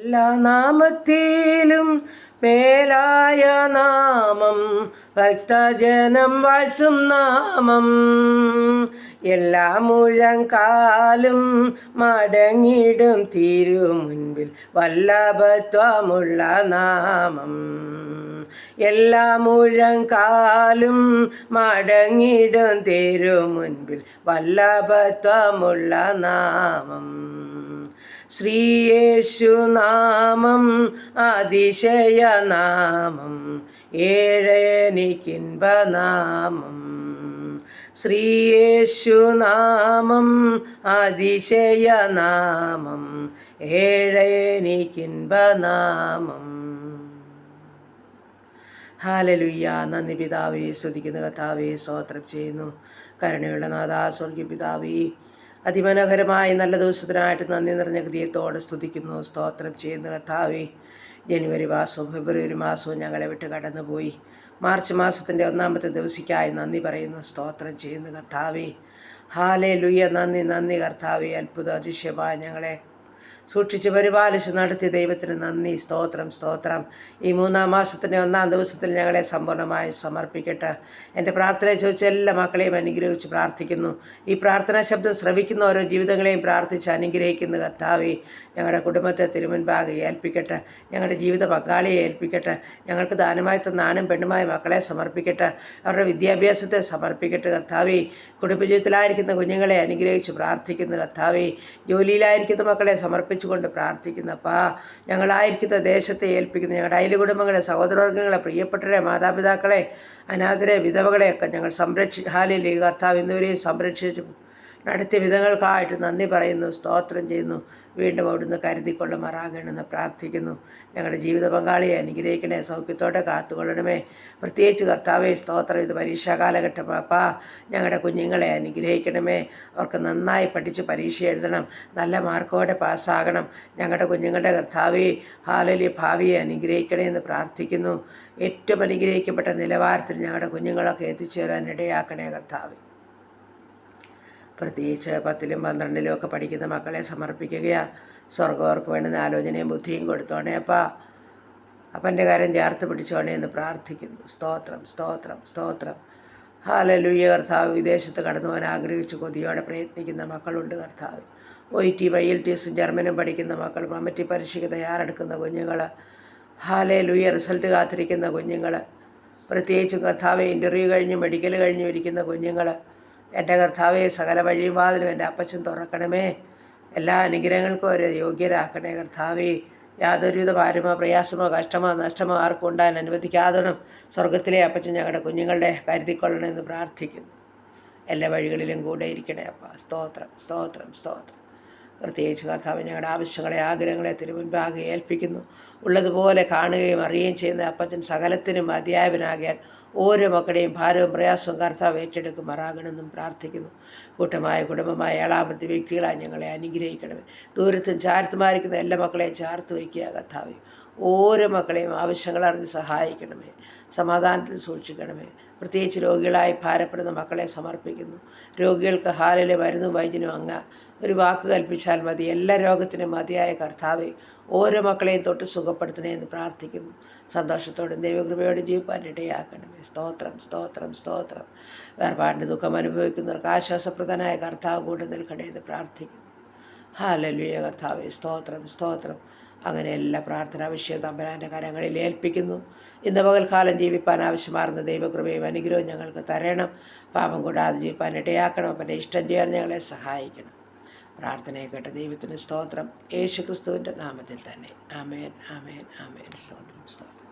എല്ലാ നാമത്തിലും മേലായ നാമം, ഭക്തജനം വാഴ്ത്തും നാമം. എല്ലാ മുഴങ്കാലും മടങ്ങിടും തിരുമുൻപിൽ വല്ലഭത്വമുള്ള നാമം. എല്ലാ മുഴങ്കാലും മടങ്ങിടും തിരുമുൻപിൽ വല്ലഭത്വമുള്ള നാമം. ശ്രീയേശുനാമം അതിശയനാമം, ഏഴെനിക്കിൻപനാമം. ശ്രീയേശുനാമം അതിശയനാമം, ഏഴെനിക്കിൻപനാമം. ഹല്ലേലൂയ. നന്ദി പിതാവേ, സ്തുതിക്കുന്ന കർത്താവേ, സ്തോത്രം ചെയ്യുന്നു. കരുണയുള്ള നാഥാ, സ്വർഗീയ പിതാവേ, അതിമനോഹരമായ നല്ല ദിവസത്തിനായിട്ട് നന്ദി നിറഞ്ഞ ഹൃദയത്തോടെ സ്തുതിക്കുന്നു, സ്തോത്രം ചെയ്യുന്ന കർത്താവേ. ജനുവരി മാസവും ഫെബ്രുവരി മാസവും ഞങ്ങളെ വിട്ട് കടന്നുപോയി. മാർച്ച് മാസത്തിൻ്റെ 1-ാമത്തെ ദിവസക്കായി നന്ദി പറയുന്നു, സ്തോത്രം ചെയ്യുന്ന കർത്താവേ. ഹല്ലേലൂയ. നന്ദി നന്ദി കർത്താവേ. അത്ഭുത അതിശയമായ ഞങ്ങളെ സൂക്ഷിച്ച് പരിപാലിച്ച് നടത്തിയ ദൈവത്തിന് നന്ദി, സ്തോത്രം സ്തോത്രം. ഈ 3-ാം മാസത്തിൻ്റെ 1-ാം ദിവസത്തിൽ ഞങ്ങളെ സമ്പൂർണ്ണമായി സമർപ്പിക്കട്ടെ. എൻ്റെ പ്രാർത്ഥനയെ ചോദിച്ച എല്ലാ മക്കളെയും അനുഗ്രഹിച്ച് പ്രാർത്ഥിക്കുന്നു. ഈ പ്രാർത്ഥനാ ശബ്ദം ശ്രവിക്കുന്ന ഓരോ ജീവിതങ്ങളെയും പ്രാർത്ഥിച്ച് അനുഗ്രഹിക്കുന്ന കർത്താവേ, ഞങ്ങളുടെ കുടുംബത്തെ തിരുമുൻപാകെ ഏൽപ്പിക്കട്ടെ. ഞങ്ങളുടെ ജീവിത പങ്കാളിയെ ഏൽപ്പിക്കട്ടെ. ഞങ്ങൾക്ക് ദാനമായി തന്ന ആണും പെണ്ണുമായ മക്കളെ സമർപ്പിക്കട്ടെ. അവരുടെ വിദ്യാഭ്യാസത്തെ സമർപ്പിക്കട്ടെ കർത്താവേ. കുടുംബജീവിതത്തിലായിരിക്കുന്ന കുഞ്ഞുങ്ങളെ അനുഗ്രഹിച്ച് പ്രാർത്ഥിക്കുന്ന കർത്താവേ. ജോലിയിലായിരിക്കുന്ന മക്കളെ കൊണ്ട് പ്രാർത്ഥിക്കുന്നപ്പാ. ഞങ്ങളായിരിക്കുന്ന ദേശത്തെ ഏൽപ്പിക്കുന്ന ഞങ്ങളുടെ അയൽ കുടുംബങ്ങളെ, സഹോദരവർഗ്ഗങ്ങളെ, പ്രിയപ്പെട്ടവരെ, മാതാപിതാക്കളെ, അനാഥരെ, വിധവകളെയൊക്കെ ഞങ്ങൾ ഹല്ലേലൂയ കർത്താവ് ഇന്നുവരെയും സംരക്ഷിച്ചു നടത്തിയ വിധങ്ങൾക്കായിട്ട് നന്ദി പറയുന്നു, സ്തോത്രം ചെയ്യുന്നു. വീണ്ടും അവിടുന്ന് കരുതിക്കൊള്ളുമാറാകണമെന്ന് പ്രാർത്ഥിക്കുന്നു. ഞങ്ങളുടെ ജീവിത പങ്കാളിയെ അനുഗ്രഹിക്കണേ, സൗഖ്യത്തോടെ കാത്തുകൊള്ളണമേ. പ്രത്യേകിച്ച് കർത്താവേ, സ്തോത്രം. ഇത് പരീക്ഷാ കാലഘട്ടം അപ്പാ. ഞങ്ങളുടെ കുഞ്ഞുങ്ങളെ അനുഗ്രഹിക്കണമേ. അവർക്ക് നന്നായി പഠിച്ച് പരീക്ഷ എഴുതണം, നല്ല മാർക്കോടെ പാസ്സാകണം. ഞങ്ങളുടെ കുഞ്ഞുങ്ങളുടെ കർത്താവേ, ഹല്ലേലൂയ ഭാവിയെ അനുഗ്രഹിക്കണേ എന്ന് പ്രാർത്ഥിക്കുന്നു. ഏറ്റവും അനുഗ്രഹിക്കപ്പെട്ട നിലവാരത്തിൽ ഞങ്ങളുടെ കുഞ്ഞുങ്ങളൊക്കെ എത്തിച്ചേരാൻ ഇടയാക്കണേ കർത്താവേ. പ്രത്യേകിച്ച് 10-ലും 12-ലും ഒക്കെ പഠിക്കുന്ന മക്കളെ സമർപ്പിക്കുകയാണ്. സ്വർഗവർക്ക് വേണ്ടുന്ന ആലോചനയും ബുദ്ധിയും കൊടുത്തോണേ അപ്പാ. അപ്പൻ്റെ കാര്യം ചേർത്ത് പിടിച്ചോണേ എന്ന് പ്രാർത്ഥിക്കുന്നു. സ്തോത്രം സ്തോത്രം സ്തോത്രം. ഹല്ലേലൂയ കർത്താവ്. വിദേശത്ത് കടന്നു പോകാൻ ആഗ്രഹിച്ച് കൊതിയോടെ പ്രയത്നിക്കുന്ന മക്കളുണ്ട് കർത്താവ്. OIT IELTS ജർമ്മനും പഠിക്കുന്ന മക്കൾ, മമ്മറ്റി പരീക്ഷയ്ക്ക് തയ്യാറെടുക്കുന്ന കുഞ്ഞുങ്ങൾ, ഹല്ലേലൂയ റിസൾട്ട് കാത്തിരിക്കുന്ന കുഞ്ഞുങ്ങൾ, പ്രത്യേകിച്ചും കർത്താവ് ഇൻ്റർവ്യൂ കഴിഞ്ഞ് മെഡിക്കൽ കഴിഞ്ഞ് ഇരിക്കുന്ന കുഞ്ഞുങ്ങൾ, എൻ്റെ കർത്താവെ സകല വഴിയും വാതിലും എൻ്റെ അപ്പച്ചൻ തുറക്കണമേ. എല്ലാ അനുഗ്രഹങ്ങൾക്കും അവരെ യോഗ്യരാക്കണേ കർത്താവേ. യാതൊരുവിധ ഭാരമോ പ്രയാസമോ കഷ്ടമോ നഷ്ടമോ ആർക്കും ഉണ്ടാകാൻ അനുവദിക്കാതണം. സ്വർഗത്തിലെ അപ്പച്ചൻ ഞങ്ങളുടെ കുഞ്ഞുങ്ങളുടെ കരുതിക്കൊള്ളണമെന്ന് പ്രാർത്ഥിക്കുന്നു. എല്ലാ വഴികളിലും കൂടെ ഇരിക്കണേ അപ്പ. സ്തോത്രം സ്തോത്രം സ്തോത്രം. പ്രത്യേകിച്ച് കർത്താവ് ഞങ്ങളുടെ ആവശ്യങ്ങളെ, ആഗ്രഹങ്ങളെ തിരുമുൻപാകെ ഏൽപ്പിക്കുന്നു. ഉള്ളതുപോലെ കാണുകയും അറിയുകയും ചെയ്യുന്ന അപ്പച്ചൻ സകലത്തിനും അധ്യാപനാകിയാൽ ഓരോ മക്കളുടെയും ഭാരവും പ്രയാസവും കർത്താവ് ഏറ്റെടുക്കുമാറാകണമെന്നും പ്രാർത്ഥിക്കുന്നു. കൂട്ടമായ കുടുംബമായ ഏഴാമത്തെ വ്യക്തികളായി ഞങ്ങളെ അനുഗ്രഹിക്കണമേ. ദൂരത്തും ചാരത്തുമായിരിക്കുന്ന എല്ലാ മക്കളെയും ചേർത്ത് വയ്ക്കുക കർത്താവേ. ഓരോ മക്കളെയും ആവശ്യങ്ങളറിഞ്ഞ് സഹായിക്കണമേ, സമാധാനത്തിൽ സൂക്ഷിക്കണമേ. പ്രത്യേകിച്ച് രോഗികളായി ഭാരപ്പെടുന്ന മക്കളെ സമർപ്പിക്കുന്നു. രോഗികൾക്ക് ഹാലിലെ മരുന്നും വൈദ്യനും അങ്ങ് ഒരു വാക്ക് കൽപ്പിച്ചാൽ മതി. എല്ലാ രോഗത്തിനും മതിയായ കർത്താവെ, ഓരോ മക്കളെയും തൊട്ട് സുഖപ്പെടുത്തണേ എന്ന് പ്രാർത്ഥിക്കുന്നു. സന്തോഷത്തോടും ദൈവകൃപയോടും ജീവിപ്പാൻ ഇടയാക്കണമേ. സ്തോത്രം സ്തോത്രം സ്തോത്രം. വേർപാടിൻ്റെ ദുഃഖം അനുഭവിക്കുന്നവർക്ക് ആശ്വാസപ്രദനായ കർത്താവ് കൂടെ നിൽക്കണേ എന്ന് പ്രാർത്ഥിക്കുന്നു. ഹല്ലേലൂയ കർത്താവേ, സ്തോത്രം സ്തോത്രം. അങ്ങനെ എല്ലാ പ്രാർത്ഥനാ വിഷയം തമ്പുരാൻ്റെ കരങ്ങളിൽ ഏൽപ്പിക്കുന്നു. ഇന്ന് പകൽക്കാലം ജീവിപ്പാൻ ആവശ്യമാർന്ന ദൈവകൃപയും അനുഗ്രഹവും ഞങ്ങൾക്ക് തരണം. പാപം കൂടാതെ ജീവിപ്പാൻ ഇടയാക്കണം. അപ്പം ഇഷ്ടം ചെയ്യാൻ ഞങ്ങളെ സഹായിക്കണം. പ്രാർത്ഥനയെ കേട്ട ദൈവത്തിന് സ്തോത്രം. യേശു ക്രിസ്തുവിൻ്റെ നാമത്തിൽ തന്നെ. ആമേൻ ആമേൻ ആമേൻ. സ്തോത്രം സ്തോത്രം.